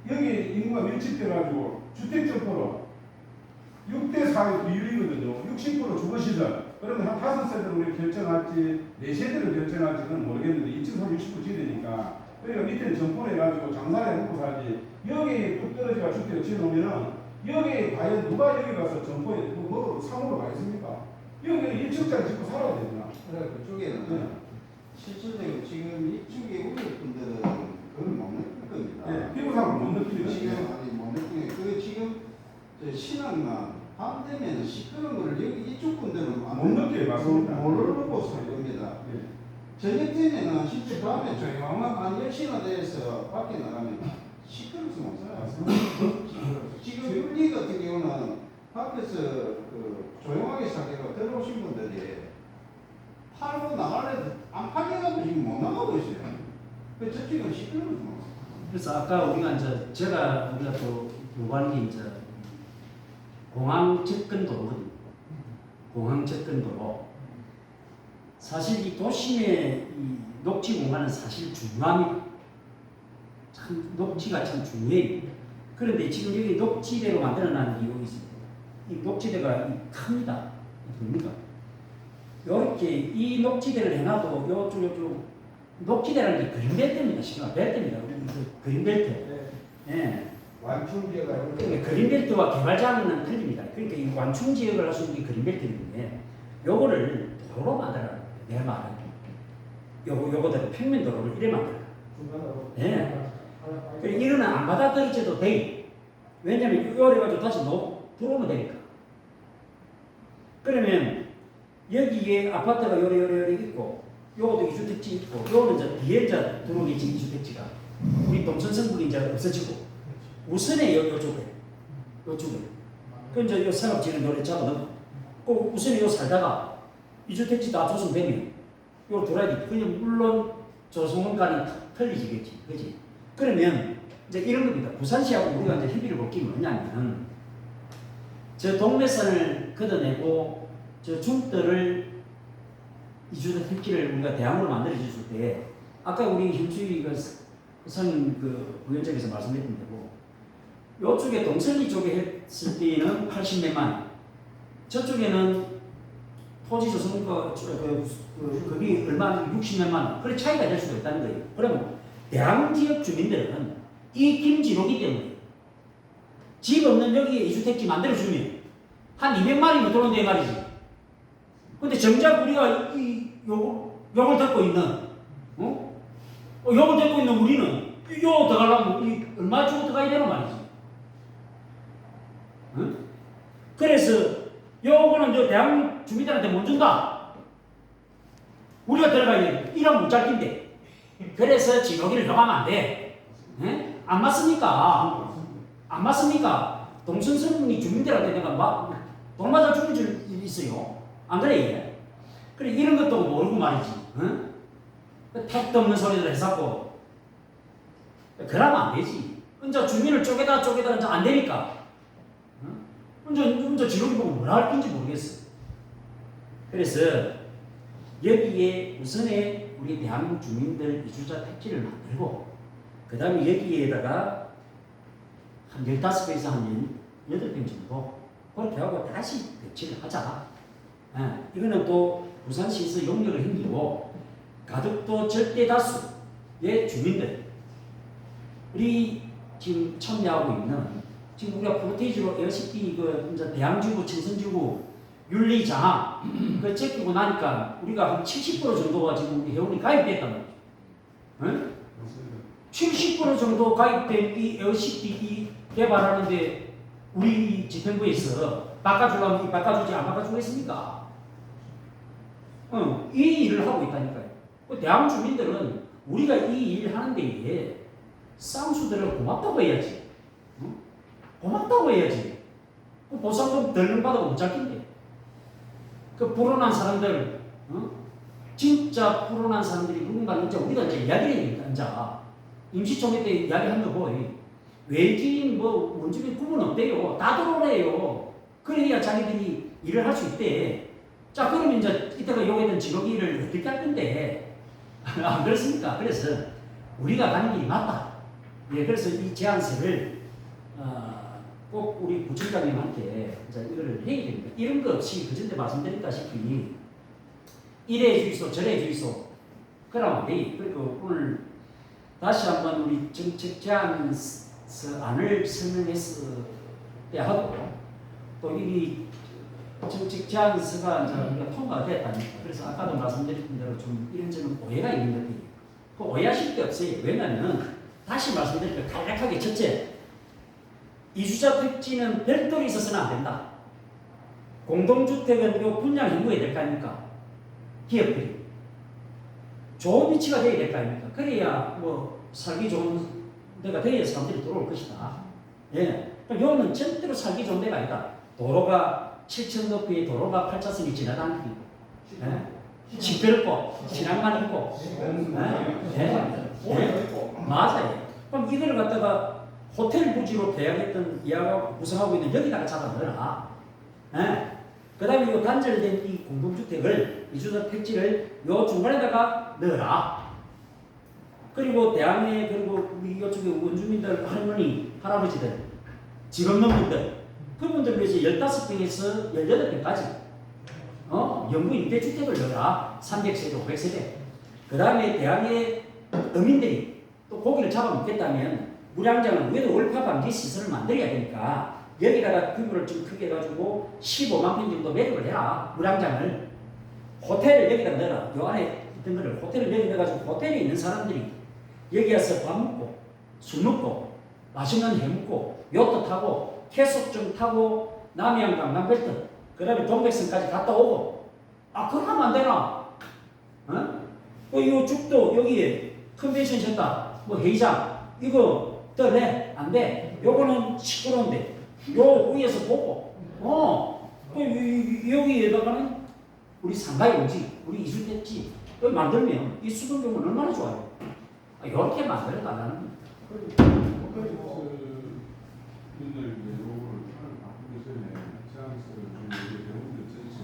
여기 인구가 밀집돼가지고 주택 점포로 6대4의 비율이거든요. 60% 주거시설. 그러면 한 5세대를 우리 결정할지 4세대를 결정할지 그건 모르겠는데 2층 60% 지어야 되니까 그러니까 밑에는 점포해가지고 장사를 해먹고 살지 여기 뚝 떨어지가 주택을 지어놓으면은 여기 과연 누가 여기 가서 점포에 뭐 상호로 가 있습니까? 여기는 1층짜리 짓고 살아야 되잖아. 그래 그쪽에는 네. 실질적으로 지금 이쪽에 우리 분들은 그걸 못 느낄 겁니다. 네, 피부상을 못 느끼는 지금 거예요. 아니 못 느끼는 그 지금 신앙만 밤 되면 시끄러운 걸 여기 이쪽 분들은 못 느껴요, 맞습니다. 모르고 살 겁니다. 네. 저녁 때는 실제 밤에 조용한 한 10시나 돼서 밖에 나가면 시끄러워서 못 살아요. 지금 우리 같은 경우는 밖에서 그 조용하게 살기로 들어오신 분들이 팔고 나가려도 안 팔려가지고 지금 못 나가고 있어요. 그 저쪽은 시끄러워서 못 살아요. 그래서 아까 우리가 우리가 또 요구하는 게 이제 공항 접근도로거든요. 공항 접근도로. 사실 이 도심의 이 녹지 공간은 사실 중요합니다. 참 녹지가 참 중요해요. 그런데 지금 여기 녹지대로 만들어놨는 이유가 있습니다. 이 녹지대가 큽니다. 뭡니까? 이렇게 이 녹지대를 해놔도 요쪽 녹지대라는 게 그린벨트입니다. 지금 벨트입니다. 그린벨트. 예. 완충지가 그러니까 그린벨트와 개발자는 틀립니다. 그러니까 이 완충 지역을 할 수 있는 게 그린벨트인데 요거를 도로 만들어라. 내 말은 요거대로 평면 도로를 이래 만들어라. 중간으로. 예. 이거는 안 받아들여도 돼. 왜냐면 요래가지고 다시 들어오면 되니까. 그러면 여기에 아파트가 요래 있고 요것도 이주택지 있고 요거는 이제 뒤에 이제 들어오겠지 이주택지가 우리 동천성북이 이제 없어지고 우선에 요쪽에 그 이제 요 산업지는 요래 잡아놓고 꼭 우선에 요 살다가 이주택지 다 조성되면 요 돌아야 돼. 그냥 물론 조성원가는 틀리지겠지, 그지? 그러면 이제 이런 겁니다. 부산시하고 우리가 이제 협의를 볼 게 뭐냐면 저 동맥선을 걷어내고 저 중들을 이주택지를 우리가 대항으로 만들어 줬을 때 아까 우리 현주희 선 부위원장께서 말씀했던 대로 요쪽에 동선리 쪽에 했을 때는 80몇만 원, 저쪽에는 토지 조성가 거기 얼마 60몇만 원, 그래 차이가 될 수가 있다는 거예요. 그러면 대항 지역 주민들은 이 김진호기 때문에 집 없는 여기에 이주택지 만들어주면 한 200만이면 들어온대 말이지. 근데 정작 우리가 요걸 듣고 있는, 요걸 듣고 있는 우리는 요 들어가려면 얼마 주고 들어가야 되는 말이지. 응? 그래서 요거는 저 대학 주민들한테 못 준다. 우리가 들어가야 돼. 이런 무작인데. 그래서 진호기를 넘어가면 안 돼. 응? 안 맞습니까? 안 맞습니까? 동천성이 주민들한테 내가 돈 맞아 주는 줄 있어요. 안 그래? 그래 이런 것도 모르고 말이지. 응? 턱도 없는 소리를 해서고 그러면 안 되지. 이제 주민을 쪼개다 이제 안 되니까. 이제 지록이 보고 뭐라 할 건지 모르겠어. 그래서 여기에 우선에 우리 대한민국 주민들 이주자 택지를 만들고 그 다음에 여기에다가 한 15배에서 한 8평 정도 그렇게 하고 다시 배치를 하자. 이거는 또 부산시에서 용역을 행기고 가덕도 절대 다수의 주민들 우리 지금 참여하고 있는 지금 우리가 프로테이지로 에어시티 그 이제 대항지구, 친선지구 윤리장항 그 제끼고 나니까 우리가 한 70% 정도가 지금 우리 회원이 가입됐단 말이죠. 응? 70% 정도 가입된 이 에어시티 개발하는데 우리 집행부에서 바꿔주려면 바꿔주지 안 바꿔주겠습니까? 이 일을 하고 있다니까요. 대학 주민들은 우리가 이 일을 하는데 쌍수들을 고맙다고 해야지. 고맙다고 해야지. 보상금 덜 받아도 못 잡긴데. 그 불어난 사람들, 진짜 불어난 사람들이 누군가 이제 우리가 이제 이야기를 해야 되니까 이제 임시총회 때 이야기한 거 뭐 외지인 뭐 원주민 구분 없대요. 다 들어오래요. 그래야 자기들이 일을 할 수 있대. 자 그러면 이제 이때가 요구했던 지록일을 어떻게 할 건데 안 그렇습니까? 그래서 우리가 가는 길이 맞다. 예, 그래서 이 제안서를 꼭 우리 구청장님한테 이제 이거를 해야 됩니다. 이런 거 없이 그전에 말씀드렸다시피 이래 주이소 저래 주이소 그러면 돼. 그리고 오늘 다시 한번 우리 정책 제안서 안을 설명했을 때 하고 또 이 정책 제안서가 이제 우리가 통과가 됐다니까. 그래서 아까도 말씀드렸던 대로 좀 이런저런 오해가 있는 것들이 그 오해하실 게 없어요. 왜냐하면 다시 말씀드릴게요. 간략하게 첫째 이주자 택지는 별도로 있어서는 안 된다. 공동주택은 요 분양 행구해야 될 거 아닙니까? 기업들이. 좋은 위치가 돼야 될 거 아닙니까? 그래야 뭐 살기 좋은 데가 돼야 사람들이 들어올 것이다. 예. 그럼 요는 절대로 살기 좋은 데가 아니다. 도로가 7천 높이의 도로가 8차선이 지나다니고 시끄럽고 진앙만 있고 맞아요. 그럼 이걸 갖다가 호텔 부지로 계약했던 이하고 구성하고 있는 여기다가 잡아 넣어라. 그 다음에 이 단절된 이 공동주택을 이주자 택지를 요 중간에다가 넣어라. 그리고 대학내 그리고 우리 이쪽에 원주민들 할머니 할아버지들 집 없는 분들 그분들 위해서 15평에서 18평까지 영구 임대주택을 넣어라. 300세대 500세대. 그 다음에 대학의 어민들이 또 고기를 잡아먹겠다면 물양장은 우리도 월파 방지 시설을 만들어야 되니까 여기다가 규모를 좀 크게 해가지고 15만 평 정도 매립을 해라. 물양장을. 호텔을 여기다 넣어라. 요 안에 있던 거를 호텔을 여기 넣어가지고 호텔에 있는 사람들이 여기 와서 밥 먹고 술 먹고 맛있는 해 먹고 요트 타고 캐속점 타고 남해안 강남벨트 그 다음에 동백선까지 갔다 오고 그럼 하면 안 되나? 요 죽도 여기에 컨벤션 센터 뭐 회의장 이거 더 내? 안 돼. 요거는 시끄러운데 요 위에서 보고 여기에다가는 우리 상가에 오지 우리 이주택지 만들면 이 수도경은 얼마나 좋아요. 이렇게 만들어 달라는 분들 요거를 바꾸기 전에 제안서를 좀 우리 배우분들 전체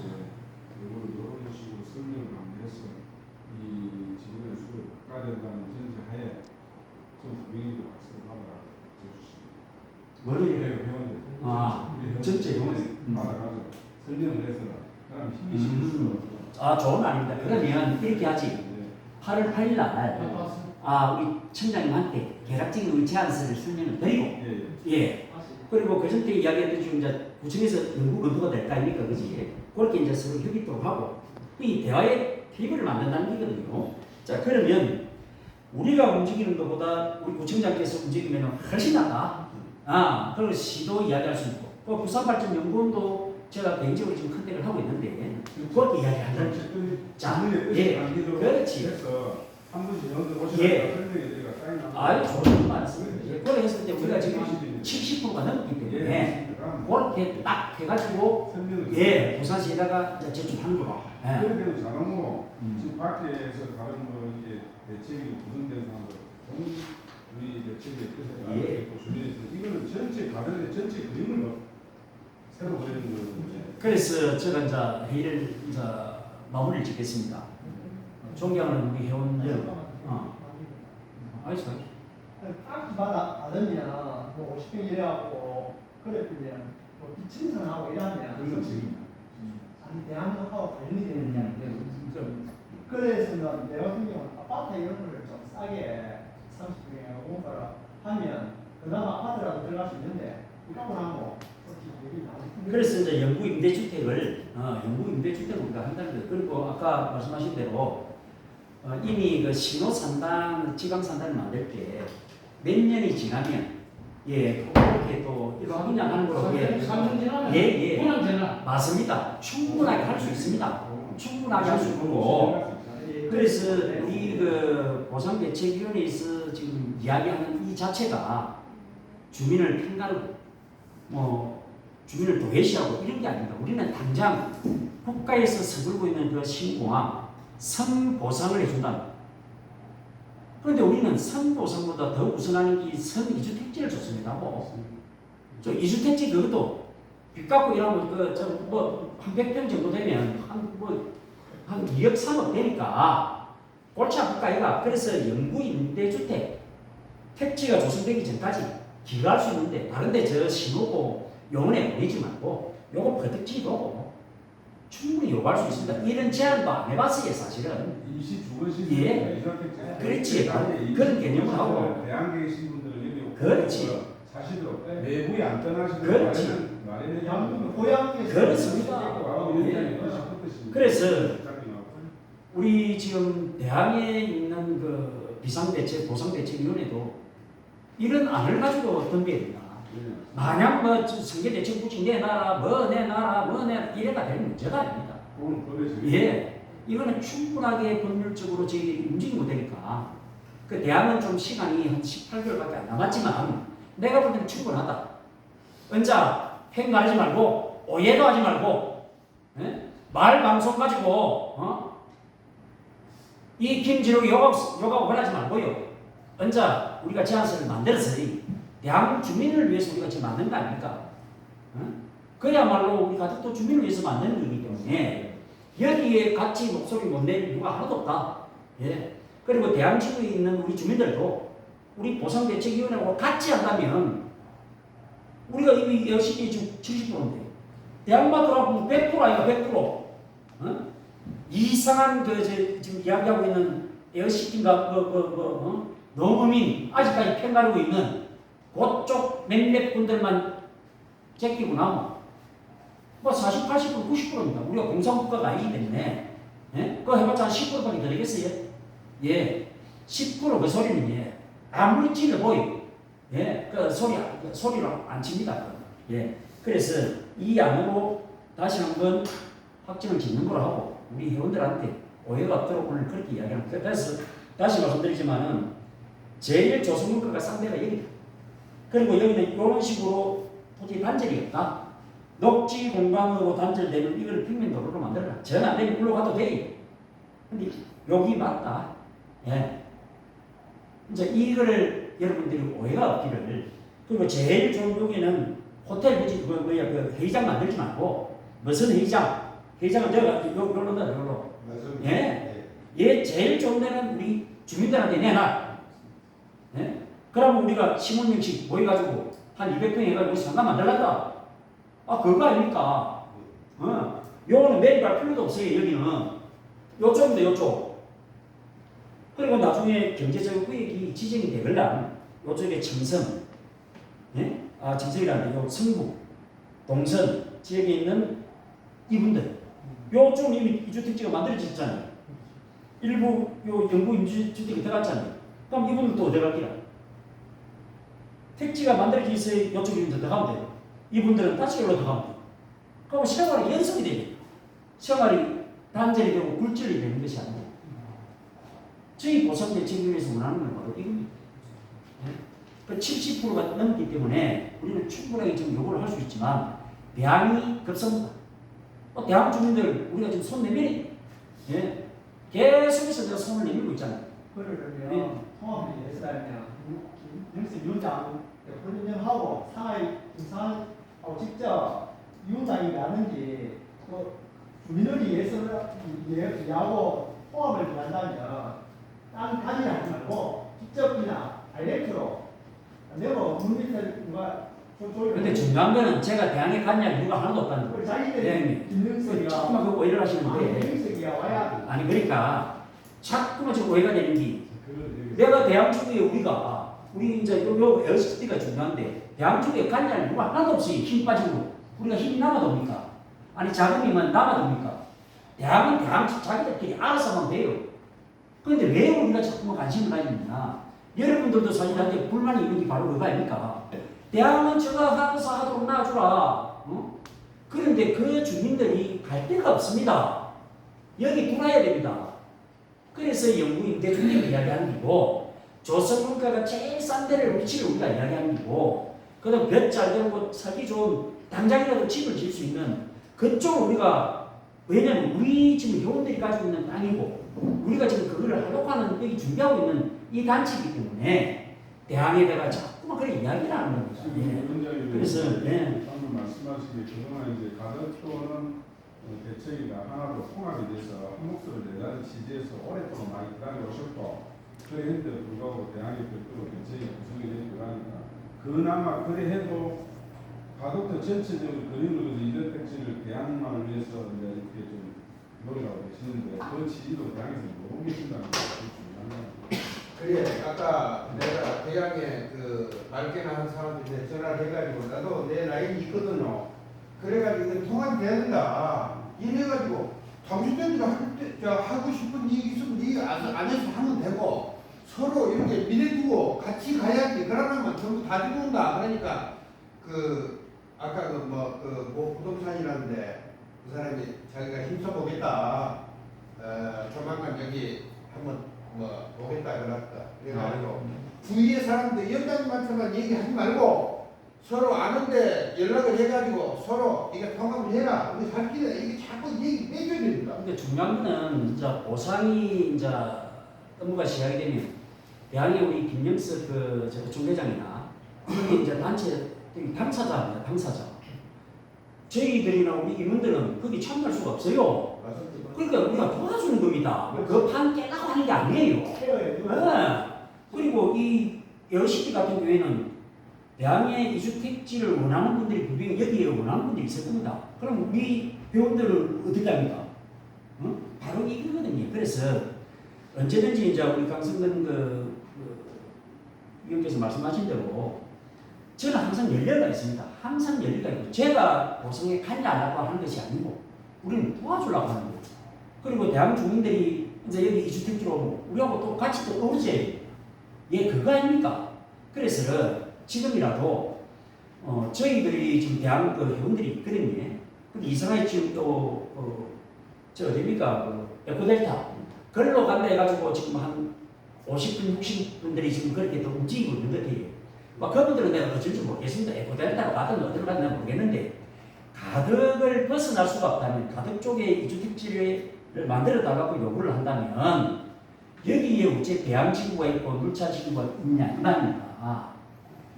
요거를 이런 식으로 설명을 한번 해서 이 지금의 수를 바꿔야 된다는 전제하에 좀 분위기도 박수를 받아 주시고 뭐를 회원들 전체 받아가지고 설명을 해서 그다음 힘이 실수로 좋은 아닙니다. 그러면 이렇게 하지. 8월 8일 날 우리 청장님한테 계략적인 우리 제안서를 설명을 드리고 예. 그리고 그 전에 이야기했던 지금 이제 구청에서 검토가 될 거 아닙니까? 그지? 그렇게 이제 서로 협의토록 하고 이 대화의 테이블을 만든다는 얘기거든요. 자, 그러면 우리가 움직이는 것보다 우리 구청장께서 움직이면 훨씬 낫다. 그리고 시도 이야기할 수 있고 그 부산발전연구원도 제가 개인적으로 지금 컨택을 하고 있는데 그렇게 이야기하는 자, 그렇지. 그래서 한 분씩 여기 오셔서 설명해 드리가 사인 좋은 말씀입니다. 그래 했을 때 우리가 지금 70%가 넘기 때문에 그렇게 딱 해가지고 부산시에다가 제출하는 거로. 그렇게는 자동으로 지금 밖에서 다른 뭐 이게 다른데 전체 그림을 막 새로 그리는 거예요. 그래서 제가 이제 회의를 이제 마무리를 짓겠습니다. 존경하는 우리 회원 여러분, 알겠어요? 딱지마다 받으면 뭐 50평 이래갖고 그랬으면 뭐 기침선하고 이러면 그래서 지금 아니 대한민국하고 관련이 되느냐 그래서는 내가 같은 경우는 아파트 이런 거를 좀 싸게 30평에 공사를 하면 그나마 아파트라도 들어갈 수 있는데 이거하고 나고 솔직히 얘기 나오지. 그래서 이제 영구 임대주택을 영구 임대주택을 우리가 한다는 거예요. 그리고 아까 말씀하신 대로 이미 그 신호 산당, 지방 산당을 만들 때 몇 년이 지나면 그렇게 또 이거 그냥 하는 거로 3년 지나면 예. 그냥 되나? 맞습니다. 충분하게 할 수 있습니다. 충분하게 할 수 있고 그래서 우리 그 보상대책위원회에서 지금 이야기하는 이 자체가 주민을 편가르고 뭐 주민을 도외시하고 이런 게 아닙니다. 우리는 당장 국가에서 서두르고 있는 그 신공항 선보상을 해준다. 그런데 우리는 선보상보다 더 우선하는 게 선이주택지를 줬습니다. 저 이주택지 그것도 빚 갚고 이러면 그뭐한 100평 정도 되면 한 2억 3억 되니까 골치 아플까 이가. 그래서 영구 임대주택 택지가 조성되기 전까지 기가할 수 있는데 다른데 저 신호고 요원에 보내지 말고 요거 거듭지도 충분히 요구할 수 있습니다. 이런 제안도 안 해봤어요 사실은. 임시 주거 시설 예. 그렇지. 그런 개념을 하고. 대한 계신 분들은 여기 그렇지. 사실로 외부에 안 떠나시는 그렇지. 양분 고향에서 그렇습니다. 예. 그래서 우리 지금 대학에 있는 그 비상대책, 보상대책위원회도 이런 안을 가지고 덤벼야 된다. 만약 뭐 성계대책 구직 내놔라, 뭐 이래가 될 문제가 아닙니다. 예, 이거는 충분하게 법률적으로 저희들이 움직이면 되니까 그 대학은 좀 시간이 한 18개월밖에 안 남았지만 내가 볼 때는 충분하다. 언자 팽 가르지 말고 오해도 하지 말고 말 방송 가지고 이 김진욱이 욕하고 그러지 말고요. 언자 우리가 제안서를 만들어서 대한민국 주민을 위해서 우리가 지금 만든 거 아닙니까? 그야말로 우리 가족도 주민을 위해서 만드는 거기 때문에 여기에 같이 목소리 못 내는 이유가 하나도 없다. 예. 그리고 대한민국에 있는 우리 주민들도 우리 보상대책위원회하고 같이 한다면 우리가 이미 여신이 지금 70%인데 대한마트라고 100% 아니가 100%. 이상한 지금 이야기하고 있는 에어시티인가 농어민 아직까지 팽가르고 있는 그쪽 몇몇 분들만 제끼고 나면 뭐 40, 80%, 90%입니다. 우리가 공산국가가 아니기 때문에 그거 해봤자 한 10%밖에 더 되겠어요? 예, 10% 그 소리는 아무리 찔러보이 그 소리로 안 칩니다. 예, 그래서 이 안으로 다시 한번 확정을 짓는 거로 하고 우리 회원들한테 오해가 없도록 오늘 그렇게 이야기합니다. 그래서 다시 말씀드리지만은 제일 조성문가가 상대가 여기다. 그리고 여기는 이런 식으로 토지 단절이 없다. 녹지 공간으로 단절되면 이걸 평면도로로 만들어라. 전 안 되면 올라가도 돼. 근데 여기 맞다. 예. 이제 이거를 여러분들이 오해가 없기를. 그리고 제일 좋은 여기는 호텔 부지 그 회의장 만들지 말고 무슨 회의장? 회의장은 여기로다 여기로. 예. 얘 제일 좋은 데는 우리 주민들한테 내놔. 예? 그러면 우리가 10명씩 모여가지고 한 200평 해가지고 상가 만들란다. 그거 아닙니까? 요거는 매입할 필요도 없어요. 여기는 요쪽인데 요쪽. 그리고 나중에 경제적 우익이 지정이 되걸라 요쪽에 청성, 청성이라는 요 성북, 동선 지역에 있는 이분들 요쪽 이미 이주택지가 만들어졌잖아요. 일부 요 영구 임시주택이 들어갔잖아요. 그럼 이분들도 어디 갈기라? 택지가 만들어져 있어야 이쪽 이분들 들어가면 돼요. 이분들은 다시 여기로 들어가면 돼요. 그럼 생활이 연속이 돼요. 생활이 단절이 되고 굴절이 되는 것이 아니고 저희 보상대책위원회에서 원하는 건 바로 이겁니다. 그 70%가 넘기 때문에 우리는 충분하게 지금 요구를 할 수 있지만 대안이 급성니다. 대한 주민들 우리가 지금 손 내밀이 계속해서 내가 손을 내밀고 있잖아요. 그러면 통합이 예술하면 여기서 위원장 대통령하고 상하이 김상하고 직접 이웃당이라든지 또 주민을 위해서 포함을 한다면 땅 단위하지 말고 직접 그냥 다이렉트로 내가 문민들과 근데 중요한 거는 제가 대학에 갔냐 이유가 하나도 없다는 거예요. 자기들이 네. 김명석이가 자꾸만 그 오해를 하시는데 김명석이가 와야 아니 그러니까 자꾸만 지금 오해가 되는 게 그걸 내가 대학 중에 우리 이제 요 LCD가 중요한데 대학 중에 갔냐 이유가 하나도 없이 힘 빠지고 우리가 힘이 남아도입니까? 아니 자금이면 남아도입니까? 대학은 대학 자기들끼리 알아서 하면 돼요. 그런데 왜 우리가 자꾸만 관심을 가지느냐? 여러분들도 사실한테 불만이 있는 게 바로 그거 아닙니까? 대학은 저거 하면서 하도록 놔주라. 어? 그런데 그 주민들이 갈 데가 없습니다. 여기 들어와야 됩니다. 그래서 영국인 대통령이 이야기하는 거고 조선 물가가 제일 싼 데를 위치를 우리가 이야기하는 거고 그다음 볕 잘 되는 곳 살기 좋은 당장이라도 집을 지을 수 있는 그쪽을 우리가 왜냐면 우리 지금 회원들이 가지고 있는 땅이고 우리가 지금 그거를 하려고 하는 여기 준비하고 있는 이 단체이기 때문에 대항에다가 자꾸만 그렇게 이야기를 하는 겁니다. 예. 그래서 방금 말씀하신 게 그동안 이제 가덕 또는 대책이가 하나로 통합이 돼서 한 목소리를 내라는 취지에서 오랫동안 많이 기다려 오셨고 그랬는데도 불구하고 대학의 별도로 대책이 구성이 되고 하니까 그나마 그래 해도 가덕도 전체적인 그림으로 이런 택지를 대학만을 위해서 이제 이렇게 좀 노력하고 계시는데 그 지지도 대학에서 너무 계신다는 게 중요한 거예요. 그래 아까 내가 대학에 그 말개나 한 사람들한테 전화를 해가지고 나도 내 라인이 있거든요. 그래가지고 이거 통합이 돼야 된다. 이래가지고 당신들이 하고 싶은 일 있으면 네 안에서 하면 되고 서로 이렇게 밀어주고 같이 가야지. 그러면 전부 다 들어온다. 그러니까 그 아까 뭐 부동산이라는데 그 사람이 자기가 힘써보겠다. 조만간 여기 한번 오겠다 그랬다. 그래가지고 주위의 사람들 위원장님한테만 얘기하지 말고 서로 아는데 연락을 해가지고 서로 이게 통합을 해라. 우리 살길래 이게 자꾸 얘기 빼줘야 됩니다. 근데 중요한 거는 이제 보상이 이제 업무가 시작이 되면 대학에 우리 김영석 저 총회장이나 우리 이제 단체 당사자입니다. 당사자. 저희들이나 우리 임원들은 거기 참여할 수가 없어요. 맞습니다. 그러니까 우리가 도와주는 겁니다. 그 판 깨라고 하는 게 아니에요. 네. 그리고 이 LCD 같은 경우에는 대학의 이주택지를 원하는 분들이 분명히 여기에 원하는 분들이 있을 겁니다. 그럼 우리 회원들은 어떻게 합니까? 바로 이거거든요. 그래서 언제든지 이제 우리 강성근 위원께서 말씀하신 대로 저는 항상 열려가 있습니다. 항상 열려가 있고 제가 고성에 갔냐 안 하고 하는 것이 아니고 우리는 도와주려고 하는 거예요. 그리고 대학 주민들이 이제 여기 이주택지로 우리하고 또 같이 또 오르지. 예, 그거 아닙니까? 그래서 지금이라도 저희들이 지금 대학 회원들이 있거든요. 근데 이상하게 지금 저 어딥니까? 에코델타. 걸로 간다 해가지고 지금 한 50분, 60분들이 지금 그렇게 또 움직이고 있는 것 같아요. 막 그분들은 내가 어쩔지 모르겠습니다. 에코델타로 가든 어디로 가든 모르겠는데 가덕을 벗어날 수가 없다면 가덕 쪽에 이주택지를 만들어 달라고 요구를 한다면 여기에 어째 대항지구가 있고 물차지구가 있냐 이 말입니다.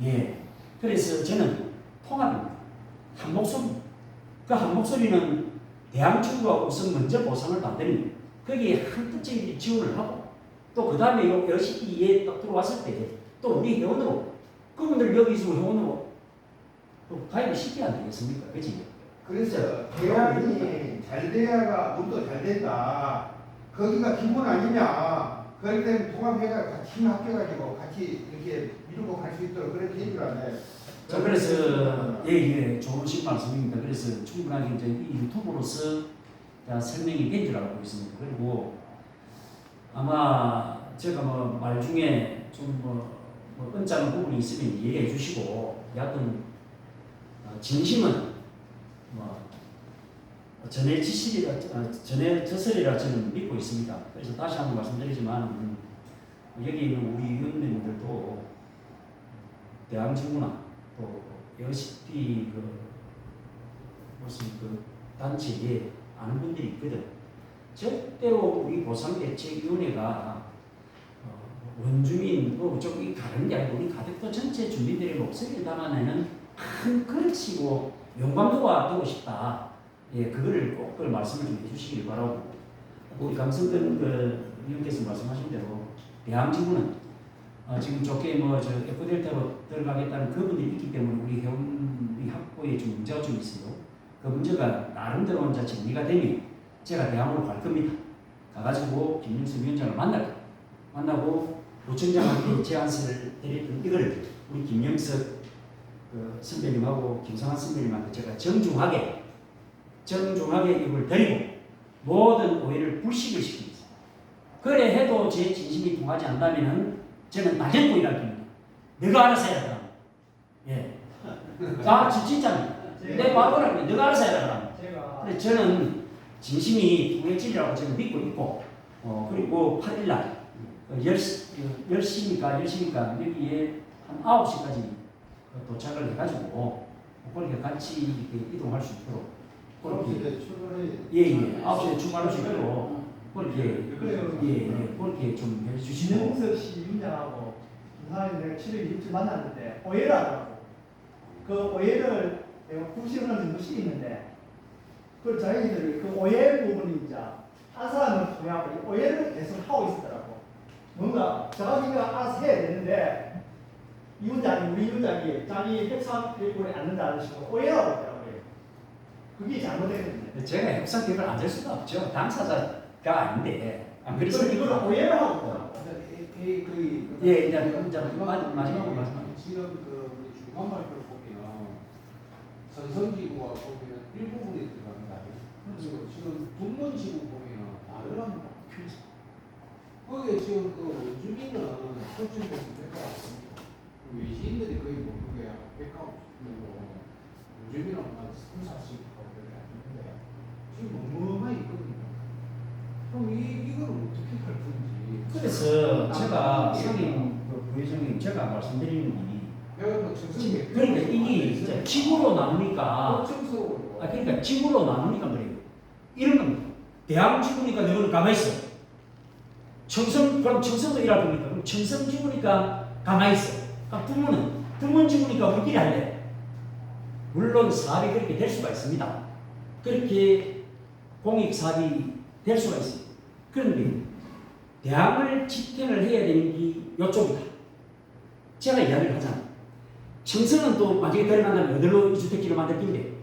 예. 그래서 저는 통합입니다. 한 목소리. 그 한 목소리는 대항지구가 우선 먼저 보상을 받으니 거기에 한 뜻적인 지원을 하고 또 그 다음에 요 LCD에 딱 들어왔을 때 또 우리 회원으로 그분들 여기서 회원으로 또 가입을 시켜야 안 되겠습니까? 그치? 그래서 대학이 잘 돼야가 물도 잘 된다. 거기가 기본 아니냐. 그렇기 때문에 통합해가 같이 힘 합해가지고 같이 이렇게 밀고 갈 수 있도록 그렇게 얘기를 하네. 자, 그래서 예, 좋으신 말씀입니다. 그래서 충분하게 이제 이 유튜브로서 설명이 된 줄 알고 있습니다. 그리고 아마 제가 말 중에 좀 언짢은 부분이 있으면 얘기해 주시고 여하튼 진심은 전해 저설이라 저는 믿고 있습니다. 그래서 다시 한번 말씀드리지만 여기 있는 우리 위원님들도 대한지구나 또 LCP 무슨 단체에 아는 분들이 있거든. 절대로 우리 보상대책위원회가 원주민 조금 다른 게 아니고 우리 가덕도 전체 주민들의 목소리를 담아내는 큰 그릇이고 용광도가 되고 싶다. 예, 그거를 꼭 그걸 말씀을 좀 해주시길 바라고 우리 강성근 의원께서 말씀하신 대로 대한지구는 지금 좋게 뭐저 에코델타로 들어가겠다는 그분들이 있기 때문에 우리 회원비 확보에 좀 문제가 좀 있어요. 그 문제가 나름대로 이제 정리가 되면 제가 대학으로 갈 겁니다. 가가지고 김영수 위원장을 만나고 도청장한테 제안서를 드렸던 이걸 우리 김영석 선배님하고 김성환 선배님한테 제가 정중하게 이걸 드리고 모든 오해를 불식을 시킵니다. 그래 해도 제 진심이 통하지 않다면은 저는 나전고 일할 겁니다. 너가 알아서 해라. 예. 진짜입니다. 내 말을 너가 알아서 해라. 근데 저는 진심이 통해지리라고 저는 믿고 있고 그리고 8일날 10시니까 여기에 한 9시까지 도착을 해가지고 그렇게 같이 이렇게 이동할 수 있도록 그렇게 예 9시에 출발할 수 있도록 그렇게 그렇게 좀 해주시고 진영석 씨 위원장하고 김상현 내가 7월 2일 만났는데 오해를 하더라고. 그 오해를 내가 90원 정도씩 있는데 그 자기들이 그 오해 부분이 이제 한 사람을 통해서 오해를 계속 하고 있었더라고. 뭔가 자기가 알아서 해야 되는데 우리 위원장이 자기 협상 계획에 앉는다는 식으로 오해하고 있더라고요. 그게 잘못됐거든요. 제가 협상 계획을 안 될 수가 없죠. 당사자가 아닌데 안 그래서 이걸 오해를 하고 있더라고. 예, 이제 마지막으로 말씀. 지금 우리 중간 발표를 보면 선성지구와 보면 일부분이 들어간다. 그리고 지금 동문지구 보면 다르랍니다. 거기에 지금 원주민은 설정돼서 될것 같습니다. 외지인들이 거의 뭐 그게 100가까이 원주민은 한 3,40 가까이 되는데 지금 어마어마하게 있거든요. 그럼 이거는 어떻게 할 건지. 그래서 제가 형님 부회장님 제가 말씀드리는 게 그러니까 이게 진짜 지구로 나누니까 그러니까 지구로 나누니까 그래요. 이런 겁니다. 대한지구니까 너는 가만히 있어. 그럼 청성도 일할 겁니까? 그럼 청성지구니까 가만히 있어. 그럼 두문지구니까 우리끼리 할래. 물론 사업이 그렇게 될 수가 있습니다. 그렇게 공익사업이 될 수가 있어요. 그런데 대학을 집행을 해야 되는 게 이쪽이다. 제가 이야기를 하잖아요. 청성은 또 만약에 들어간다면 어디로 이주택지를 만들 건데,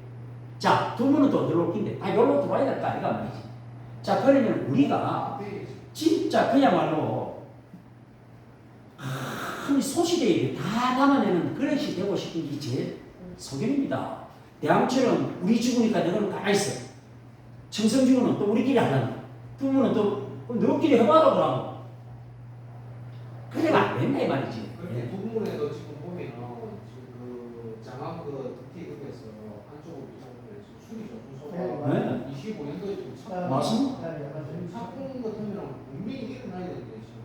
자, 두문은 또 어디로 올 건데, 다 여기로 들어와야 될까? 이거 말이지. 자, 그러면 우리가 진짜 그야말로 큰 소시대에 다 담아내는 그릇이 되고 싶은 게 제 소견입니다. 대학처럼 우리 지구니까 너는 가만히 있어. 청성지구는 또 우리끼리 하려고. 두문은 또 너희끼리 해봐라 그러고. 그래가 안 된다 이 말이지. 그렇게 부분에도 지금 보면 지금 그 장학 특기급에서 한쪽으로 이쪽으로 수리 조준소가 25년도에 좀 맞습니다. 착공 같으면 분명히 일어나야 되는데 지금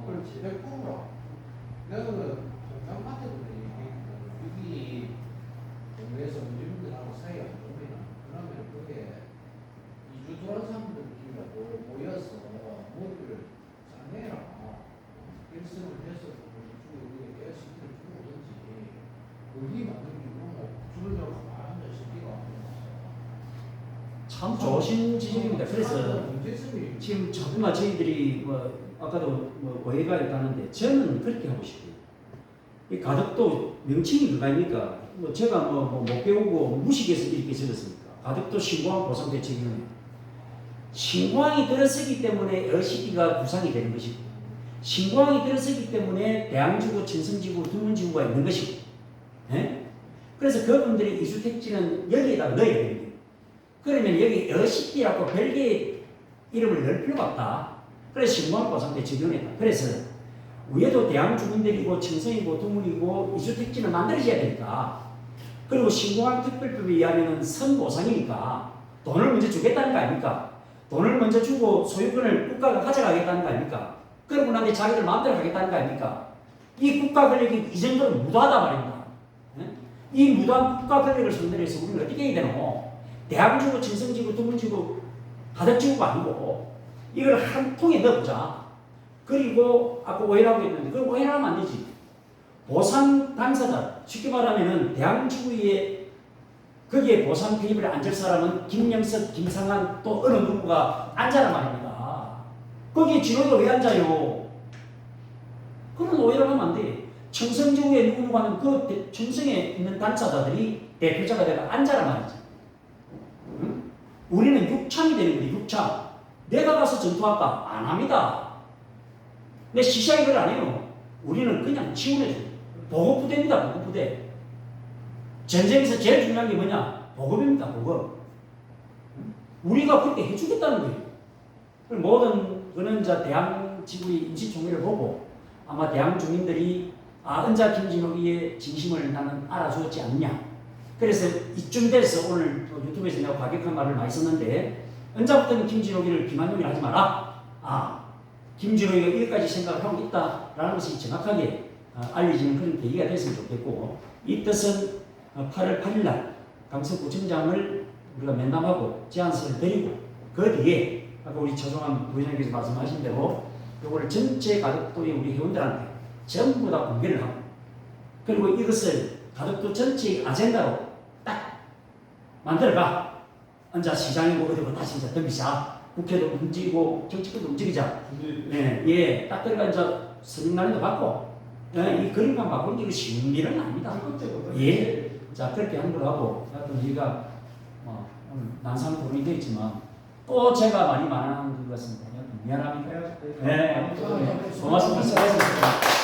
그렇지. 100%라. 내가 장학한테도 여기 동네에서 문제분들하고 사이가 안 좋으면 그러면 그게 이주 돌아온 사람들끼리라도 모여서 모두를 짜내라. 일승을 해서 우리에게 시기를 주고 오든지 거기 만들기로 주민들하고 가만히 앉아 시기가 참 좋으신 지적입니다. 그래서 문제점이 지금 자꾸만 저희들이 아까도 오해가 있다는데 저는 그렇게 하고 싶어요. 이 가덕도 명칭이 그거 아닙니까? 제가 못 배우고 무식해서 이렇게 적었습니까? 가덕도 신공항 보상대책위원회. 신공항이 들어서기 때문에 LCD가 구상이 되는 것이고 신공항이 들어서기 때문에 대항지구, 천성지구, 두문지구가 있는 것이고 예? 그래서 그분들이 이주택지는 여기에다 넣어야 됩니다. 그러면 여기 LCD라고 별개의 이름을 넣을 필요가 없다. 그래서 신공항 보상대책위원회다. 그래서 위에도 대항주민들이고 천성이고 두문이고 이주택지는 만들어져야 되니까 그리고 신공항 특별법에 의하면 선보상이니까 돈을 먼저 주겠다는 거 아닙니까? 돈을 먼저 주고 소유권을 국가가 가져가겠다는 거 아닙니까? 그러고 나서 자기들 마음대로 하겠다는 거 아닙니까? 이 국가 권력이 이 정도로 무도하다 말입니다. 이 무도한 국가 권력을 손들어서 우리는 어떻게 해야 되노? 대항주고 천성지구 두문지구 가덕지구가 아니고 이걸 한 통에 넣어보자. 그리고 아까 오해라고 했는데 그걸 오해하면 안 되지. 보상 당사자 쉽게 말하면은 대한지구에 거기에 보상 테이블에 앉을 사람은 김영석, 김상한 또 어느 누구가 앉아란 말입니다. 거기에 진호이가 왜 앉아요? 그런 오해를 하면 안 돼. 청성지구에 누구 하는 그 청성에 있는 당사자들이 대표자가 되가 앉아란 말이지. 응? 우리는 육창이 되는 거지, 육창. 내가 가서 전투할까? 안 합니다. 내 시시하게 그걸 안 해요. 우리는 그냥 지원해줘. 보급부대입니다, 보급부대. 전쟁에서 제일 중요한 게 뭐냐? 보급입니다, 보급. 우리가 그렇게 해주겠다는 거예요. 모든 그는 이제 대한지구의 임시총회를 보고 아마 대한 주민들이 은자 김진욱이의 진심을 나는 알아주었지 않냐. 그래서 이쯤 돼서 오늘 또 유튜브에서 내가 과격한 말을 많이 썼는데 은자부터는 김진욱이를 김한용이 하지 마라. 김진욱이가 이렇게까지 생각을 하고 있다라는 것이 정확하게 알려지는 그런 계기가 됐으면 좋겠고 이 뜻은 8월 8일 날 강서구청장을 우리가 면담하고 제안서를 드리고 그 뒤에 아까 우리 최종환 부회장께서 말씀하신 대로 이거를 전체 가덕도의 우리 회원들한테 전부 다 공개를 하고 그리고 이것을 가덕도 전체의 아젠다로 딱 만들어가. 이제 시장이고 어디고 다시 이제 덤비자. 국회도 움직이고 정치권도 움직이자. 예, 딱 들어가 이제 서명날인도 받고 이 그림만 바꾸는 게 쉬운 일은 아닙니다. 예, 자 그렇게 하는 걸로 하고 또 우리가 오늘 난상 토론이 되었지만 또 제가 많이 말하는 것 같습니다. 미안합니다. 네, 고맙습니다. 수고하셨습니다.